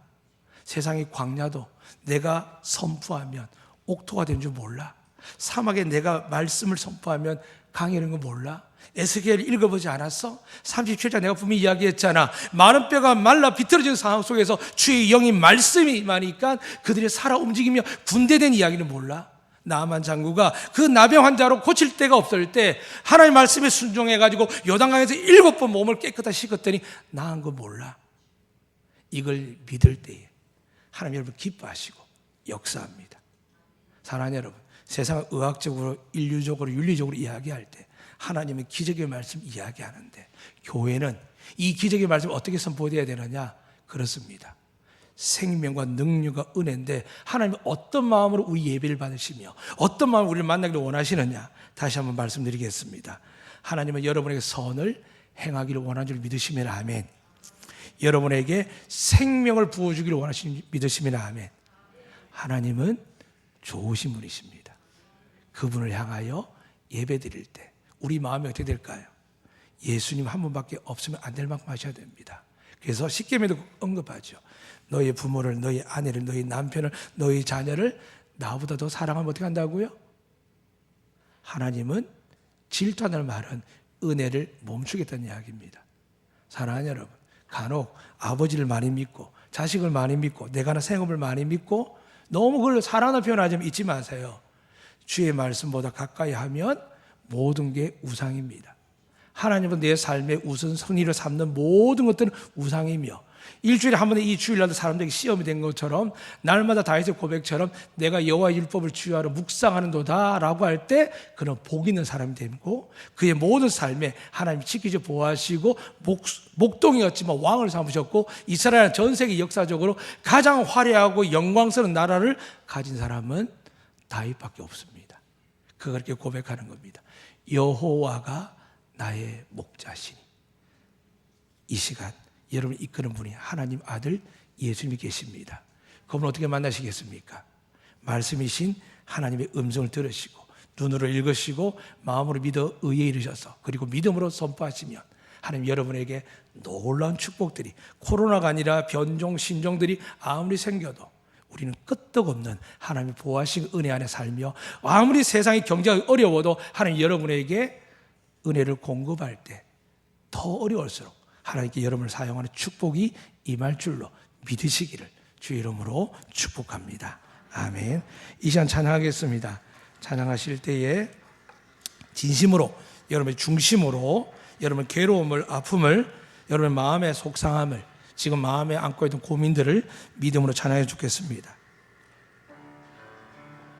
세상의 광야도 내가 선포하면 옥토가 되는 줄 몰라? 사막에 내가 말씀을 선포하면 강해지는 거 몰라? 에스겔 읽어보지 않았어? 37장 내가 분명히 이야기했잖아. 마른 뼈가 말라 비틀어진 상황 속에서 주의 영이 말씀이 임하니까 그들이 살아 움직이며 군대된 이야기는 몰라? 나만 장구가 그 나병 환자로 고칠 데가 없을 때 하나님의 말씀에 순종해가지고 요단강에서 7번 몸을 깨끗하게 씻었더니 나은 거 몰라? 이걸 믿을 때에 하나님 여러분 기뻐하시고 역사합니다. 사랑하는 여러분, 세상을 의학적으로, 인류적으로, 윤리적으로 이야기할 때 하나님의 기적의 말씀 이야기하는데 교회는 이 기적의 말씀을 어떻게 선포해야 되느냐? 그렇습니다. 생명과 능력과 은혜인데 하나님이 어떤 마음으로 우리 예배를 받으시며 어떤 마음으로 우리를 만나기를 원하시느냐? 다시 한번 말씀드리겠습니다. 하나님은 여러분에게 선을 행하기를 원하는 줄 믿으시면 아멘. 여러분에게 생명을 부어주기를 원하시는 줄 믿으시면 아멘. 하나님은 좋으신 분이십니다. 그분을 향하여 예배 드릴 때 우리 마음이 어떻게 될까요? 예수님 한 분밖에 없으면 안 될 만큼 하셔야 됩니다. 그래서 십계명에도 언급하죠. 너희 부모를, 너희 아내를, 너희 남편을, 너희 자녀를 나보다 더 사랑하면 어떻게 한다고요? 하나님은 질투하는 말은 은혜를 멈추겠다는 이야기입니다. 사랑하는 여러분, 간혹 아버지를 많이 믿고 자식을 많이 믿고 내가 하는 생업을 많이 믿고 너무 그걸 사랑하는 표현하지만 잊지 마세요. 주의 말씀보다 가까이 하면 모든 게 우상입니다. 하나님은 내 삶의 우선순위를 삼는 모든 것들은 우상이며 일주일에 한 번에 이 주일날도 사람들에게 시험이 된 것처럼 날마다 다윗의 고백처럼 내가 여호와의 율법을 주야로 묵상하는도다 라고 할 때 그는 복 있는 사람이 되고 그의 모든 삶에 하나님이 지키셔 보호하시고 목동이었지만 왕을 삼으셨고 이스라엘 전 세계 역사적으로 가장 화려하고 영광스러운 나라를 가진 사람은 다윗밖에 없습니다. 그렇게 고백하는 겁니다. 여호와가 나의 목자시니. 이 시간 여러분을 이끄는 분이 하나님 아들 예수님이 계십니다. 그분 어떻게 만나시겠습니까? 말씀이신 하나님의 음성을 들으시고 눈으로 읽으시고 마음으로 믿어 의에 이르셔서 그리고 믿음으로 선포하시면 하나님 여러분에게 놀라운 축복들이 코로나가 아니라 변종 신종들이 아무리 생겨도 우리는 끄떡없는 하나님의 보호하신 은혜 안에 살며 아무리 세상의 경제가 어려워도 하나님 여러분에게 은혜를 공급할 때 더 어려울수록 하나님께 여러분을 사용하는 축복이 임할 줄로 믿으시기를 주의 이름으로 축복합니다. 아멘. 이 시간 찬양하겠습니다. 찬양하실 때에 진심으로 여러분의 중심으로 여러분의 괴로움을 아픔을 여러분의 마음의 속상함을 지금 마음에 안고 있던 고민들을 믿음으로 찬양해 주겠습니다.